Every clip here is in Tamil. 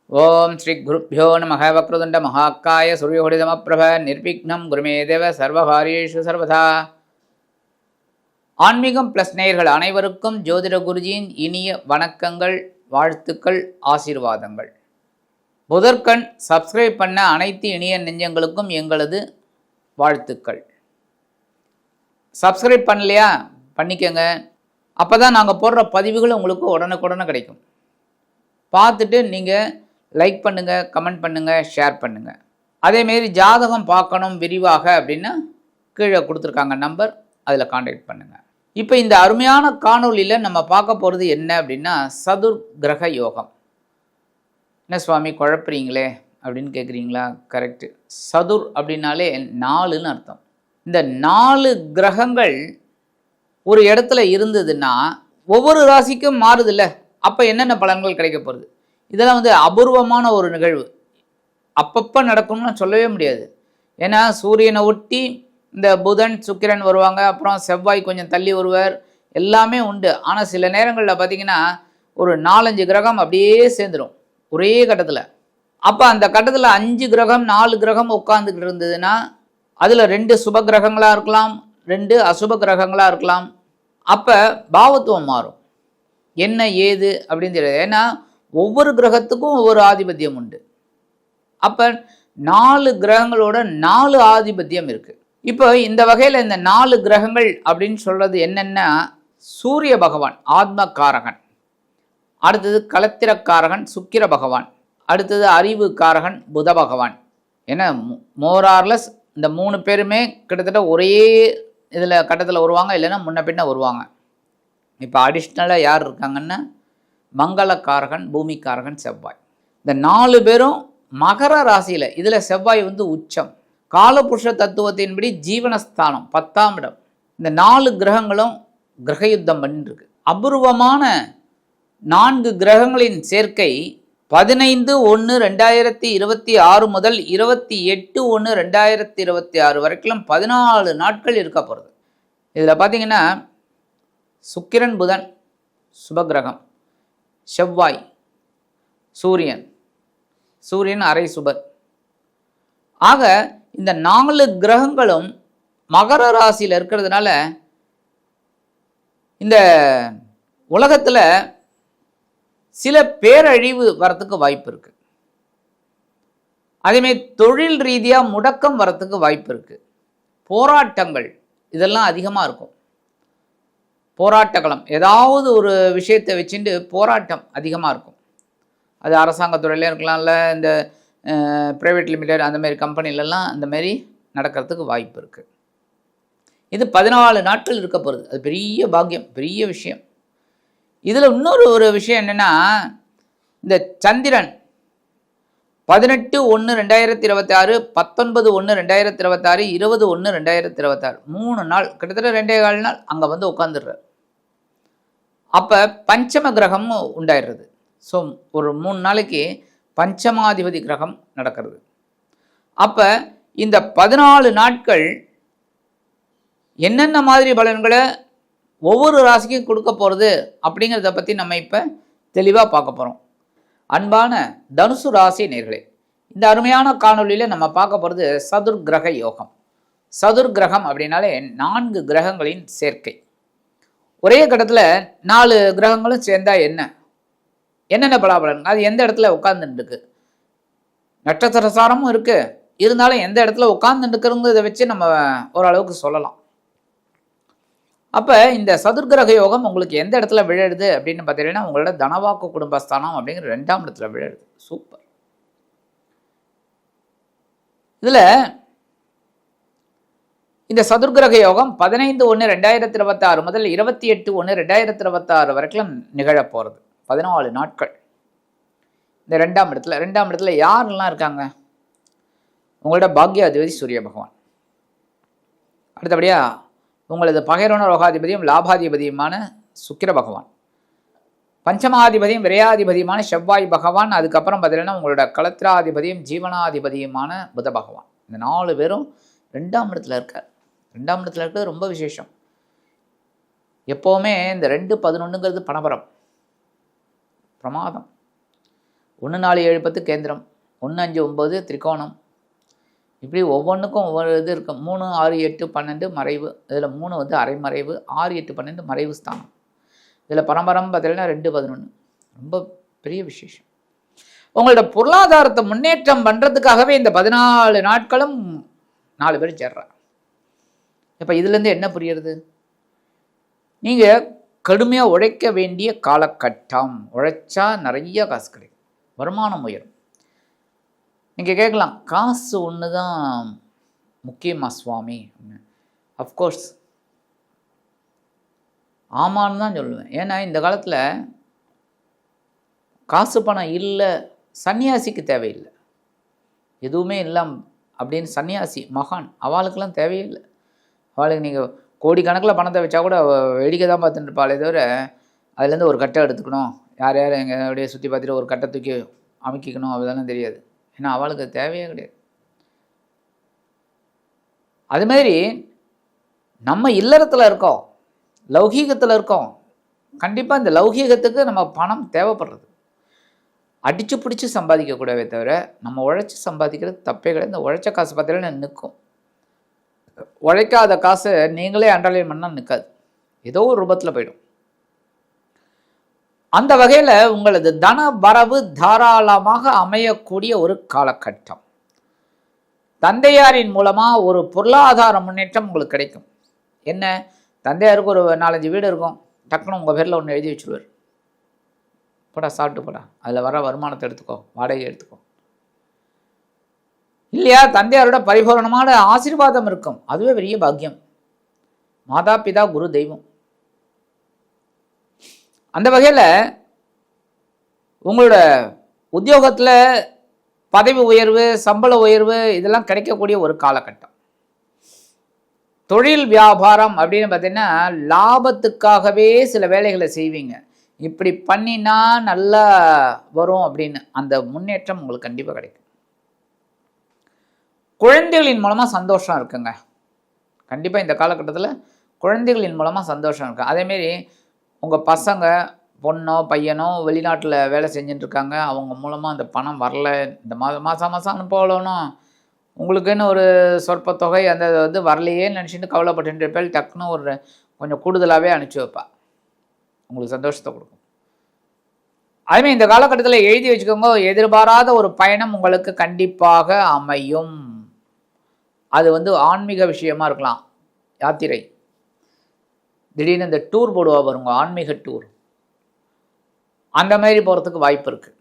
ஓம் ஸ்ரீ குருப்யோ நமः வக்ரதுண்ட மகாக்காய சூர்யோடிதமப்ரப நிர்விக்னம் குருமே தேவ சர்வகாரியேஷு சர்வதா. ஆன்மீகம் பிளஸ் நேயர்கள் அனைவருக்கும் ஜோதிட குருஜியின் இனிய வணக்கங்கள், வாழ்த்துக்கள், ஆசீர்வாதங்கள். புதற்கண் சப்ஸ்கிரைப் பண்ண அனைத்து இனிய நெஞ்சங்களுக்கும் எங்களது வாழ்த்துக்கள். சப்ஸ்கிரைப் பண்ணலையா பண்ணிக்கங்க. அப்போ தான் நாங்கள் போடுற பதிவுகள் உங்களுக்கு உடனுக்குடனே கிடைக்கும். பார்த்துட்டு நீங்கள் லைக் பண்ணுங்கள், கமெண்ட் பண்ணுங்கள், ஷேர் பண்ணுங்கள். அதேமாரி ஜாதகம் பார்க்கணும் விரிவாக அப்படின்னா கீழே கொடுத்துருக்காங்க நம்பர், அதில் காண்டாக்ட் பண்ணுங்கள். இப்போ இந்த அருமையான காணொலியில் நம்ம பார்க்க போகிறது என்ன அப்படின்னா சதுர் கிரக யோகம். என்ன சுவாமி குழப்புறீங்களே அப்படின்னு கேட்குறீங்களா? கரெக்டு. சதுர் அப்படின்னாலே 4ன்னு அர்த்தம். இந்த 4 கிரகங்கள் ஒரு இடத்துல இருந்ததுன்னா ஒவ்வொரு ராசிக்கும் மாறுதில்ல, அப்போ என்னென்ன பலன்கள் கிடைக்க போகிறது? இதெல்லாம் அபூர்வமான ஒரு நிகழ்வு. அப்பப்போ நடக்கும்னு சொல்லவே முடியாது. ஏன்னா சூரியனை ஒட்டி இந்த புதன் சுக்கிரன் வருவாங்க, அப்புறம் செவ்வாய் கொஞ்சம் தள்ளி வருவார், எல்லாமே உண்டு. ஆனால் சில நேரங்களில் பார்த்திங்கன்னா ஒரு 4-5 கிரகம் அப்படியே சேர்ந்துடும் ஒரே கட்டத்தில். அப்போ அந்த கட்டத்தில் 5 கிரகம் 4 கிரகம் உட்காந்துக்கிட்டு இருந்ததுன்னா அதில் 2 சுப கிரகங்களாக இருக்கலாம், 2 அசுப கிரகங்களாக இருக்கலாம். அப்போ பாவத்துவம் மாறும். என்ன ஏது அப்படின்னு தெரியாது. ஏன்னா ஒவ்வொரு கிரகத்துக்கும் ஒவ்வொரு ஆதிபத்தியம் உண்டு. அப்போ 4 கிரகங்களோட 4 ஆதிபத்தியம் இருக்குது. இப்போ இந்த வகையில் இந்த 4 கிரகங்கள் அப்படின்னு சொல்கிறது என்னென்னா, சூரிய பகவான் ஆத்மகாரகன், அடுத்தது களத்திரக்காரகன் சுக்கிர பகவான், அடுத்தது அறிவு காரகன் புத பகவான். ஏன்னா மோரார்லஸ் இந்த 3 பேருமே கிட்டத்தட்ட ஒரே இதில் கட்டத்தில் வருவாங்க, இல்லைன்னா முன்ன பின்ன வருவாங்க. இப்போ அடிஷ்னலாக யார் இருக்காங்கன்னா மங்களக்காரகன் பூமிக்காரகன் செவ்வாய். இந்த 4 பேரும் மகர ராசியில், இதில் செவ்வாய் உச்சம். காலபுருஷ தத்துவத்தின்படி ஜீவனஸ்தானம் 10ஆம் இடம். இந்த 4 கிரகங்களும் கிரக யுத்தம் பண்ணிருக்கு. அபூர்வமான 4 கிரகங்களின் சேர்க்கை 15/1/2026 முதல் 28/1/2026 வரைக்கும் 14 நாட்கள் இருக்க போகிறது. இதில் பார்த்தீங்கன்னா சுக்கிரன் புதன் சுபகிரகம், செவ்வாய் சூரியன் அரை சுபர். ஆக இந்த 4 கிரகங்களும் மகர ராசியில் இருக்கிறதுனால இந்த உலகத்தில் சில பேரழிவு வரத்துக்கு வாய்ப்பு இருக்குது. அதேமாதிரி தொழில் ரீதியாக முடக்கம் வரத்துக்கு வாய்ப்பு இருக்குது. போராட்டங்கள் இதெல்லாம் அதிகமாக இருக்கும். போராட்டக்களம், ஏதாவது ஒரு விஷயத்தை வச்சுட்டு போராட்டம் அதிகமாக இருக்கும். அது அரசாங்கத்துறையிலே இருக்கலாம்ல, இந்த ப்ரைவேட் லிமிடெட் அந்த மாதிரி கம்பெனிலெலாம் அந்த மாதிரி நடக்கிறதுக்கு வாய்ப்பு இருக்குது. இது 14 நாட்கள் இருக்க போகிறது. அது பெரிய பாக்கியம், பெரிய விஷயம். இதில் இன்னொரு விஷயம் என்னென்னா, இந்த சந்திரன் 18/1/2026, 19/1/2026, 20/1/2026 3 நாள், கிட்டத்தட்ட 2.25 நாள் அங்கே உட்காந்துடுறார். அப்போ பஞ்சம கிரகம் உண்டாயிடுறது. ஸோ ஒரு 3 நாளைக்கு பஞ்சமாதிபதி கிரகம் நடக்கிறது. அப்போ இந்த 14 நாட்கள் என்னென்ன மாதிரி பலன்களை ஒவ்வொரு ராசிக்கும் கொடுக்க போகிறது அப்படிங்கிறத பற்றி நம்ம இப்போ தெளிவாக பார்க்க போகிறோம். அன்பான தனுசு ராசி நேயர்களே, இந்த அருமையான காணொலியில் நம்ம பார்க்க போகிறது சதுர் கிரக யோகம். சதுர் கிரகம் அப்படின்னாலே 4 கிரகங்களின் சேர்க்கை. ஒரே கட்டத்தில் 4 கிரகங்களும் சேர்ந்தால் என்னென்ன பலாபலன், அது எந்த இடத்துல உட்கார்ந்துருக்கு, நட்சத்திர சாரமும் இருக்குது, இருந்தாலும் எந்த இடத்துல உட்கார்ந்துருக்குறதை வச்சு நம்ம ஓரளவுக்கு சொல்லலாம். அப்போ இந்த சதுர்கிரக யோகம் உங்களுக்கு எந்த இடத்துல விழுது அப்படின்னு பார்த்தீங்கன்னா, உங்களோட தனவாக்கு குடும்பஸ்தானம் அப்படிங்கிற 2ஆம் இடத்துல விழுது. சூப்பர். இதில் இந்த சதுர்கிரக யோகம் 15/1/2026 முதல் 28/1/2026 வரைக்கும் நிகழப்போகிறது. 14 நாட்கள் இந்த 2ஆம் இடத்துல யாரெல்லாம் இருக்காங்க? உங்களோட பாக்யாதிபதி சூரிய பகவான், அடுத்தபடியாக உங்களது பகைரோண ரோகாதிபதியும் லாபாதிபதியுமான சுக்கிர பகவான், பஞ்சமாதிபதியும் விரையாதிபதியுமான செவ்வாய் பகவான், அதுக்கப்புறம் பார்த்தீங்கன்னா உங்களோட களத்திராதிபதியும் ஜீவனாதிபதியுமான புத பகவான். இந்த 4 பேரும் 2ஆம் இடத்துல இருக்கார். 2ஆம் இடத்துல இருக்கிறது ரொம்ப விசேஷம். எப்போவுமே இந்த 2-11ங்கிறது பணபரம், பிரமாதம். 1 4 7 10 கேந்திரம், 1 5 9 திரிகோணம். இப்படி ஒவ்வொன்றுக்கும் ஒவ்வொரு இது இருக்கும். 3 6 8 12 மறைவு. இதில் 3 வந்து அரைமறைவு, 6 8 12 மறைவு ஸ்தானம். இதில் பரம்பரம் பார்த்தீங்கன்னா 2 11. ரொம்ப பெரிய விசேஷம். உங்களோட பொருளாதாரத்தை முன்னேற்றம் பண்ணுறதுக்காகவே இந்த 14 நாட்களும் 4 பேர் சேர்றாங்க. இப்போ இதுலேருந்து என்ன புரியுறது? நீங்கள் கடுமையாக உழைக்க வேண்டிய காலகட்டம். உழைச்சா நிறைய காசு கிடைக்கும், வருமானம் உயரும். நீங்கள் கேட்கலாம், காசு ஒன்று தான் முக்கியமா சுவாமி? அஃப்கோர்ஸ் ஆமான்னு தான் சொல்லுவேன். ஏன்னா இந்த காலத்தில் காசு பணம் இல்லை, சன்னியாசிக்கு தேவையில்லை. எதுவுமே இல்லாம அப்படின்னு சன்னியாசி மகான் அவளுக்கெல்லாம் தேவையில்லை. அவளுக்கு நீங்கள் கோடிக்கணக்கில் பணத்தை வச்சா கூட வேடிக்கை தான் பார்த்துட்டு இருப்பாளே தவிர அதுலேருந்து ஒரு கட்டை எடுத்துக்கணும், யார் யார் எங்கள் அப்படியே சுற்றி பார்த்துட்டு ஒரு கட்டை தூக்கி அமைக்கணும் அதெல்லாம் தெரியாது. ஏன்னா அவளுக்கு தேவையே கிடையாது. அதுமாரி நம்ம இல்லறத்தில் இருக்கோம், லௌகீகத்தில் இருக்கோம். கண்டிப்பாக இந்த லௌகீகத்துக்கு நம்ம பணம் தேவைப்படுறது. அடித்து பிடிச்சி சம்பாதிக்கக்கூடாதே தவிர நம்ம உழைச்சி சம்பாதிக்கிறது தப்பே கிடையாது. இந்த உழைச்ச காசு பார்த்தீங்கன்னா நிற்கும். உழைக்காத காசு நீங்களே அண்டர்லைன் பண்ணால் நிற்காது, ஏதோ ஒரு ரூபத்தில் போயிடும். அந்த வகையில் உங்களது தன வரவு தாராளமாக அமையக்கூடிய ஒரு காலகட்டம். தந்தையாரின் மூலமாக ஒரு பொருளாதார முன்னேற்றம் உங்களுக்கு கிடைக்கும். என்ன, தந்தையாருக்கு ஒரு 4-5 வீடு இருக்கும், டக்குன்னு உங்கள் பேரில் ஒன்று எழுதி வச்சுருவார். போடா சாப்பிட்டு போடா, அதில் வர வருமானத்தை எடுத்துக்கோ, வாடகை எடுத்துக்கோ. இல்லையா, தந்தையாரோட பரிபூரணமான ஆசீர்வாதம் இருக்கும், அதுவே பெரிய பாக்கியம். மாதா பிதா குரு தெய்வம். அந்த வகையில் உங்களோட உத்தியோகத்தில் பதவி உயர்வு, சம்பள உயர்வு இதெல்லாம் கிடைக்கக்கூடிய ஒரு காலகட்டம். தொழில் வியாபாரம் அப்படின்னு பார்த்தீங்கன்னா லாபத்துக்காகவே சில வேலைகளை செய்வீங்க. இப்படி பண்ணினா நல்லா வரும் அப்படின்னு அந்த முன்னேற்றம் உங்களுக்கு கண்டிப்பாக கிடைக்கும். குழந்தைகளின் மூலமாக சந்தோஷம் இருக்குங்க. கண்டிப்பாக இந்த காலகட்டத்தில் குழந்தைகளின் மூலமாக சந்தோஷம் இருக்குது. அதேமாரி உங்கள் பசங்க பொண்ணோ பையனோ வெளிநாட்டில் வேலை செஞ்சுட்டுருக்காங்க, அவங்க மூலமாக அந்த பணம் வரல, இந்த மாதம் அனுப்பலனும் உங்களுக்குன்னு ஒரு சொற்ப தொகை அந்த வந்து வரலையேன்னு நினச்சிட்டு கவலைப்பட்டு இருப்பேன். டக்குன்னு ஒரு கொஞ்சம் கூடுதலாகவே அனுப்பிச்சி வைப்பா, உங்களுக்கு சந்தோஷத்தை கொடுக்கும். அதுமாதிரி இந்த காலகட்டத்தில் எழுதி வச்சுக்கோங்க, எதிர்பாராத ஒரு பயணம் உங்களுக்கு கண்டிப்பாக அமையும். அது வந்து ஆன்மீக விஷயமா இருக்கலாம், யாத்திரை, திடீர்னு இந்த டூர் போடுவா பாருங்க, ஆன்மீக டூர், அந்த மாதிரி போகிறதுக்கு வாய்ப்பு இருக்கு.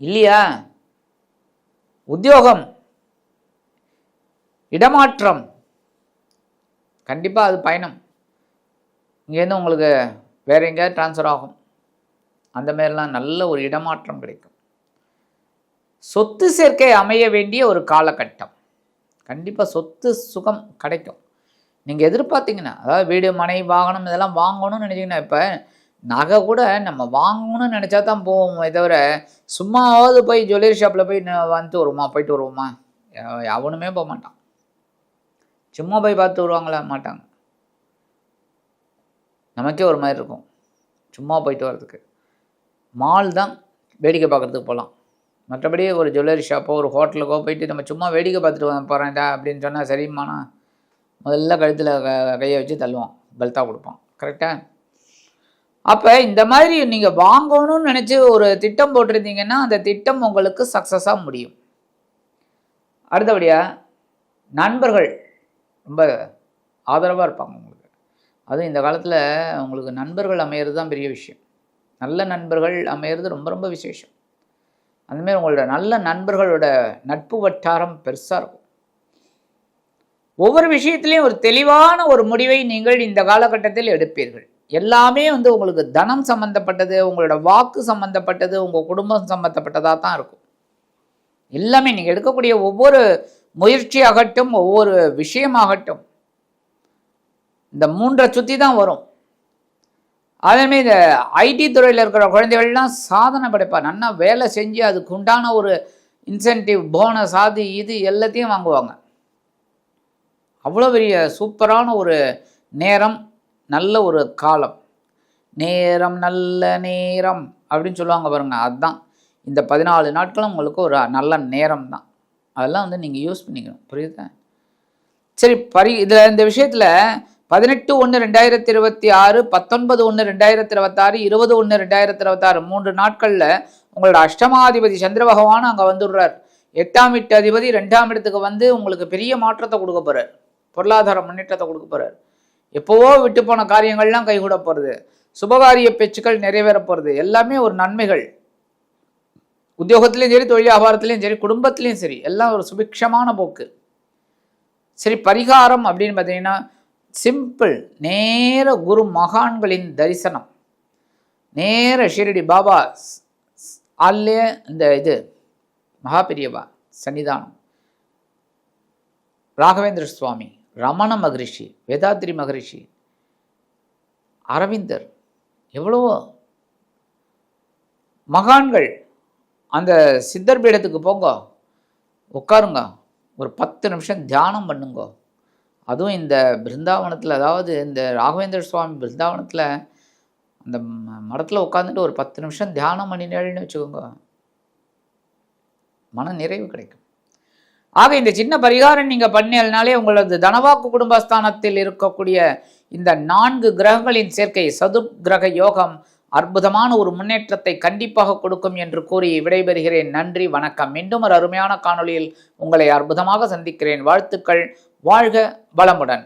இல்லையா, உத்தியோகம், இடமாற்றம், கண்டிப்பாக அது பயணம். இங்கேருந்து உங்களுக்கு வேற எங்கேயாவது ட்ரான்ஸ்ஃபர் ஆகும், அந்த மாதிரிலாம் நல்ல ஒரு இடமாற்றம் கிடைக்கும். சொத்து சேர்க்கை அமைய வேண்டிய ஒரு காலகட்டம். கண்டிப்பாக சொத்து சுகம் கிடைக்கும். நீங்கள் எதிர்பார்த்தீங்கன்னா, அதாவது வீடு மனை வாகனம் இதெல்லாம் வாங்கணும்னு நினச்சிங்கன்னா, இப்போ நகை கூட நம்ம வாங்கணும்னு நினச்சா தான் போவோமே தவிர சும்மாவது போய் ஜுவல்லரி ஷாப்பில் போய் போயிட்டு வருவோமா, எவனுமே போக மாட்டான். சும்மா போய் பார்த்து வருவாங்களா, மாட்டாங்க. நமக்கே ஒரு மாதிரி இருக்கும் சும்மா போயிட்டு வர்றதுக்கு. மால் தான் வேடிக்கை பார்க்குறதுக்கு போகலாம், மற்றபடி ஒரு ஜுவல்லரி ஷாப்போ ஒரு ஹோட்டலுக்கோ போயிட்டு நம்ம சும்மா வேடிக்கை பார்த்துட்டு போகிறேன்டா அப்படின்னு சொன்னால் சரிம்மாண்ணா, முதல்ல கழுத்தில் கையை வச்சு தள்ளுவோம், கல்த்தா கொடுப்போம். கரெக்டாக? அப்போ இந்த மாதிரி நீங்கள் வாங்கணும்னு நினச்சி ஒரு திட்டம் போட்டிருந்தீங்கன்னா அந்த திட்டம் உங்களுக்கு சக்ஸஸாக முடியும். அடுத்தபடியாக நண்பர்கள் ரொம்ப ஆதரவாக இருப்பாங்க உங்களுக்கு. அதுவும் இந்த காலத்தில் உங்களுக்கு நண்பர்கள் அமையிறது தான் பெரிய விஷயம். நல்ல நண்பர்கள் அமையிறது ரொம்ப ரொம்ப விசேஷம். அந்தமாரி உங்களோட நல்ல நண்பர்களோட நட்பு வட்டாரம் பெருசாக இருக்கும். ஒவ்வொரு விஷயத்துலையும் ஒரு தெளிவான ஒரு முடிவை நீங்கள் இந்த காலகட்டத்தில் எடுப்பீர்கள். எல்லாமே வந்து உங்களுக்கு தனம் சம்மந்தப்பட்டது, உங்களோட வாக்கு சம்மந்தப்பட்டது, உங்கள் குடும்பம் சம்மந்தப்பட்டதாக தான் இருக்கும். எல்லாமே நீங்கள் எடுக்கக்கூடிய ஒவ்வொரு முயற்சி ஆகட்டும், ஒவ்வொரு விஷயமாகட்டும், இந்த 3 சுற்றி தான் வரும். அதேமாதிரி இந்த ஐடி துறையில் இருக்கிற குழந்தைகள்லாம் சாதனை படைப்பா, நல்லா வேலை செஞ்சு அதுக்கு உண்டான ஒரு இன்சென்டிவ் போனஸ் அது இது எல்லாத்தையும் வாங்குவாங்க. அவ்வளோ பெரிய சூப்பரான ஒரு நேரம், நல்ல ஒரு காலம். நேரம் நல்ல நேரம் அப்படின்னு சொல்லுவாங்க பாருங்க, அதுதான். இந்த 14 நாட்களும் உங்களுக்கு ஒரு நல்ல நேரம் தான். அதெல்லாம் வந்து நீங்கள் யூஸ் பண்ணிக்கணும். புரியுதா? சரி, இதில் இந்த விஷயத்தில் 18/1/2026, 19/1/2026, 20/1/2026 3 நாட்களில் உங்களோட அஷ்டமாதிபதி சந்திர பகவான் அங்கே வந்துடுறார். 8ஆம் வீட்டு அதிபதி 2ஆம் இடத்துக்கு வந்து உங்களுக்கு பெரிய மாற்றத்தை கொடுக்க போகிறார். பொருளாதார முன்னேற்றத்தை கொடுக்க போகிறார். எப்போவோ விட்டு போன காரியங்கள்லாம் கைகூட போகிறது. சுபகாரிய பேச்சுக்கள் நிறைவேற போகிறது. எல்லாமே ஒரு நன்மைகள். உத்தியோகத்திலையும் சரி, தொழில் வியாபாரத்திலையும் சரி, குடும்பத்திலையும் சரி, எல்லாம் ஒரு சுபிக்ஷமான போக்கு. சரி, பரிகாரம் அப்படின்னு பார்த்தீங்கன்னா சிம்பிள். நேர குரு மகான்களின் தரிசனம், நேர ஷிரடி பாபா அல்லே இந்த இது மகாபெரியவா சன்னிதானம், ராகவேந்திர சுவாமி, ரமண மகரிஷி, வேதாத்ரி மகரிஷி, அரவிந்தர், எவ்வளவோ மகான்கள். அந்த சித்தர் பீடத்துக்கு போங்க, உட்காருங்க, ஒரு 10 நிமிஷம் தியானம் பண்ணுங்க. அதுவும் இந்த பிருந்தாவனத்தில், அதாவது இந்த ராகவேந்திர சுவாமி பிருந்தாவனத்தில் அந்த மடத்தில் உட்காந்துட்டு ஒரு 10 நிமிஷம் தியானம் பண்ணினேன்னு வச்சுக்கோங்க, மன நிறைவு கிடைக்கும். ஆக இந்த சின்ன பரிகாரம் நீங்கள் பண்ணினாலே உங்களது தனவாக்கு குடும்பஸ்தானத்தில் இருக்கக்கூடிய இந்த 4 கிரகங்களின் சேர்க்கை, சதுர்கிரக யோகம் அற்புதமான ஒரு முன்னேற்றத்தை கண்டிப்பாக கொடுக்கும் என்று கூறி விடைபெறுகிறேன். நன்றி, வணக்கம். மீண்டும் ஒரு அருமையான காணொளியில் உங்களை அற்புதமாக சந்திக்கிறேன். வாழ்த்துக்கள். வாழ்க வளமுடன்.